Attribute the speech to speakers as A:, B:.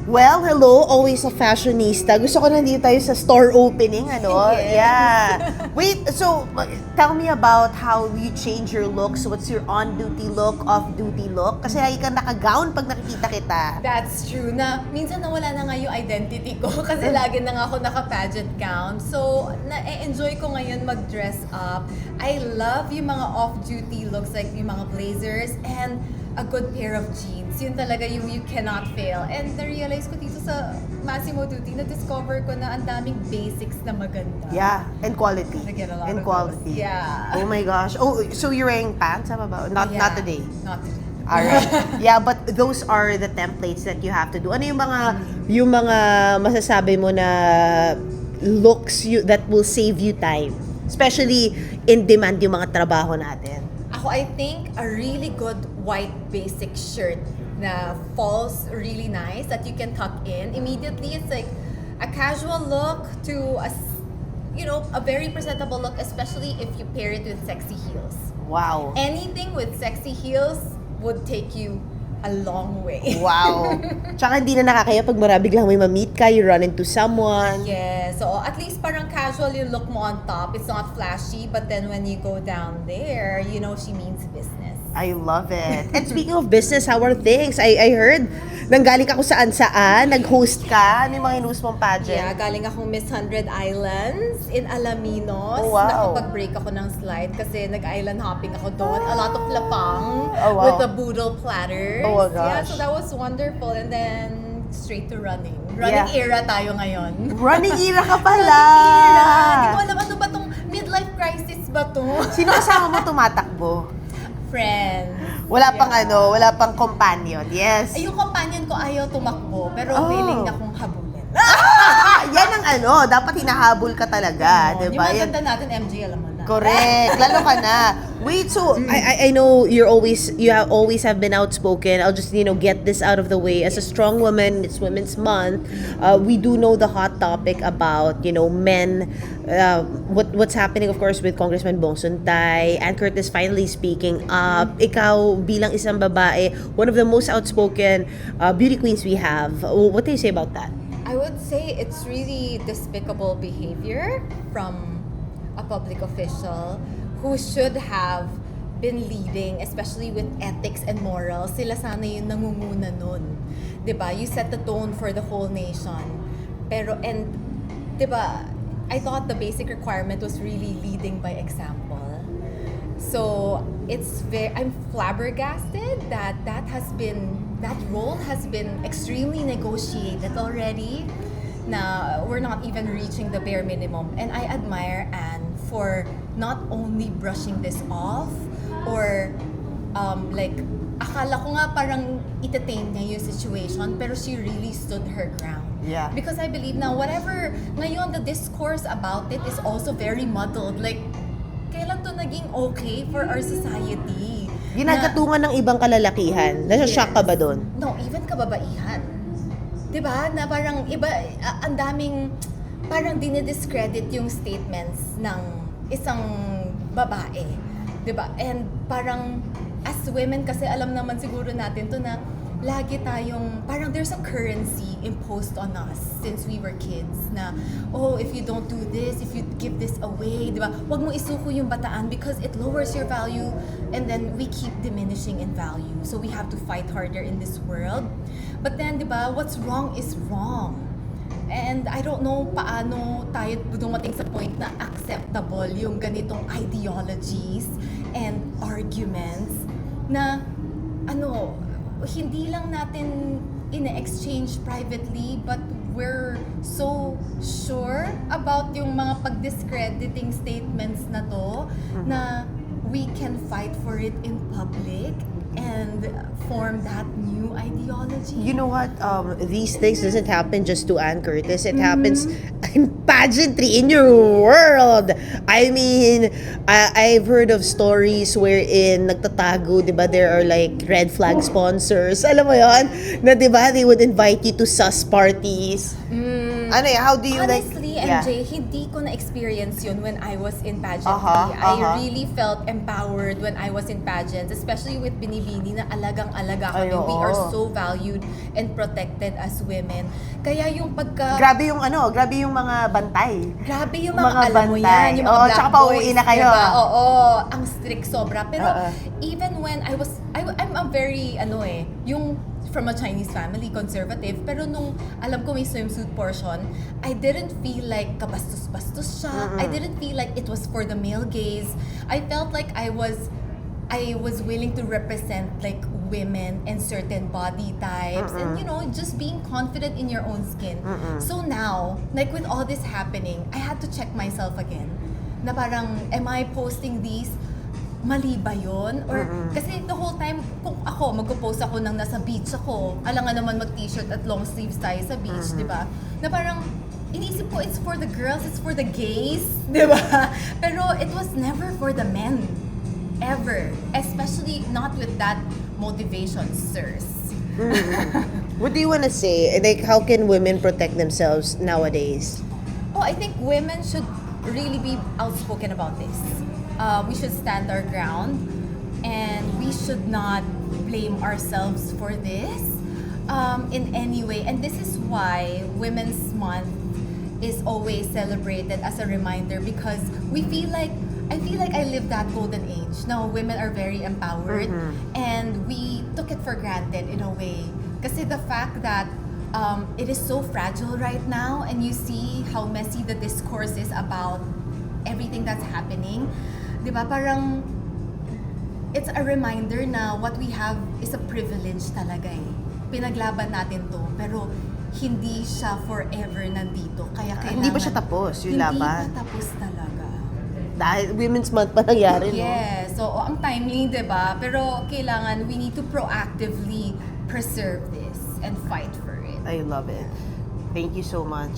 A: Well, hello, always a fashionista. Gusto ko nandito tayo sa store opening, ano?
B: Yes.
A: Yeah. Wait, so tell me about how you change your looks. What's your on-duty look, off-duty look? Kasi lagi kang naka-gown pag nakikita kita.
B: That's true. Na minsan nawala na nga yung identity ko kasi lagi na nga ako naka-pageant gown. So, na-enjoy ko ngayon mag-dress up. I love yung mga off-duty looks like yung mga blazers and a good pair of jeans. Yun talaga yung you cannot fail. And na-realize ko dito sa Massimo Dutti, na-discover ko na ang daming basics na maganda.
A: Yeah, and quality.
B: I get a lot
A: And
B: of
A: quality.
B: those. Yeah.
A: Oh my gosh. Oh, so you're wearing pants? Tama ba? Not today.
B: Not today.
A: Alright. Yeah, but those are the templates that you have to do. Ano yung mga masasabi mo na looks that will save you time? Especially in demand yung mga trabaho natin.
B: Ako, I think a really good white basic shirt na falls really nice that you can tuck in. Immediately, it's like a casual look to a very presentable look, especially if you pair it with sexy heels.
A: Wow.
B: Anything with sexy heels would take you a long way.
A: Wow. Tsaka hindi na nakakaya pag biglang may ma-meet ka, you run into someone.
B: Yeah, so at least parang casual yung look mo on top. It's not flashy, but then when you go down there, you know she means business.
A: I love it. And speaking of business, how are things? I heard, nanggaling ka kung saan-saan, nag-host ka, ano yung mga in-host mong pageant?
B: Yeah, galing akong Miss 100 Islands in Alaminos.
A: Oh, wow.
B: Nakapag-break ako ng slide kasi nag-island hopping ako doon. A lot of lapang
A: Oh, wow.
B: with the boodle platters.
A: Oh, my gosh.
B: Yeah, so that was wonderful. And then straight to running. Running
A: Yeah.
B: era tayo ngayon.
A: Running era ka pala!
B: Hindi ko alam ano ba tong midlife crisis ba to?
A: Sino kasama mo tumatakbo?
B: Friends.
A: Wala pang
B: Yeah.
A: wala pang companion. Yes.
B: Ay, yung companion ko ayaw tumakbo, pero
A: Oh.
B: willing na kong habulin.
A: Yan ang dapat hinahabol ka talaga,
B: Yung
A: 'di ba?
B: mga
A: Yan-
B: ganda natin, MJ, alam mo na.
A: Correct. Lalo ka na. Wait, so I know you always have been outspoken. I'll just get this out of the way. As a strong woman, it's Women's Month. We do know the hot topic about men. What's happening, of course, with Congressman Bong Suntay, Ann Curtis finally speaking up. Ikaw bilang isang babae, one of the most outspoken beauty queens we have. What do you say about that?
B: I would say it's really despicable behavior from a public official who should have been leading, especially with ethics and morals. Sila sana yung nangunguna nun. 'Di ba? You set the tone for the whole nation. Pero, 'di ba, I thought the basic requirement was really leading by example. So, I'm flabbergasted that that role has been extremely negotiated already. Na we're not even reaching the bare minimum. And I admire Anne for not only brushing this off or akala ko nga parang itatain niya yung situation, pero she really stood her ground.
A: Yeah.
B: Because I believe now, whatever, ngayon the discourse about it is also very muddled. Like, kailan to naging okay for our society?
A: Ginagatungan ng ibang kalalakihan. Nasa-shock ka ba doon?
B: No, even kababaihan. 'Di ba? Na parang iba, ang daming parang dinidiscredit yung statements ng isang babae. 'Di ba? And parang as women kasi alam naman siguro natin to na lagi tayong parang there's a currency imposed on us since we were kids na if you don't do this, if you give this away, 'di ba? Huwag mo isuko yung bataan because it lowers your value and then we keep diminishing in value. So we have to fight harder in this world. But then, 'di ba, what's wrong is wrong. And I don't know paano tayo dumating sa point na acceptable yung ganitong ideologies and arguments na hindi lang natin ina-exchange privately, but we're so sure about yung mga pag-discrediting statements na to na we can fight for it in public and form that new ideology.
A: You know what? These things doesn't happen just to Ann Curtis. It happens in pageantry in your world. I mean, I've heard of stories wherein nagtatago, di ba? There are like red flag sponsors. Alam mo yon? Na di ba? They would invite you to sus parties. Ano yan? How do you
B: Honestly, Honestly,
A: Yeah.
B: MJ, hindi ko na-experience yun when I was in pageantry. I really felt empowered when I was in pageants, especially with Binibini na alagang-alaga kami.
A: Ay,
B: We are
A: oo.
B: so valued and protected as women. Kaya yung pagka...
A: Grabe yung mga bantay.
B: Grabe yung
A: Mga
B: mga alam mo
A: bantay.
B: yan, yung mga
A: Oo,
B: black
A: tsaka
B: boys,
A: pauwi na kayo.
B: diba? Oo, ang strict sobra. Pero
A: Oo.
B: even when I'm a very, yung from a Chinese family, conservative, pero nung alam ko may swimsuit portion, I didn't feel like kabastos-bastos siya. I didn't feel like it was for the male gaze. I felt like I was willing to represent like women and certain body types and just being confident in your own skin. So now, like with all this happening, I had to check myself again. Na parang, am I posting these? Mali ba yun? Or, kasi the whole time, kung ako, magpo-post ako nang nasa beach ako, alangan naman mag-t-shirt at long sleeves tayo sa beach, di ba? Na parang, iniisip ko, it's for the girls, it's for the gays, di ba? Pero it was never for the men. Ever. Especially not with that motivation, sirs.
A: What do you want to say? Like, how can women protect themselves nowadays?
B: Oh, I think women should really be outspoken about this. We should stand our ground and we should not blame ourselves for this in any way. And this is why Women's Month is always celebrated as a reminder because I feel like I lived that golden age. Now women are very empowered and we took it for granted in a way. Kasi the fact that it is so fragile right now and you see how messy the discourse is about everything that's happening. Diba? Parang, it's a reminder na what we have is a privilege talaga eh. Pinaglaban natin to, pero hindi siya forever nandito. Kaya kailangan...
A: Hindi pa siya tapos, yung laban?
B: Hindi pa tapos talaga.
A: Dahil Women's Month pa nangyari, no?
B: Yes. So, ang timing, diba? Pero kailangan, we need to proactively preserve this and fight for it.
A: I love it. Thank you so much.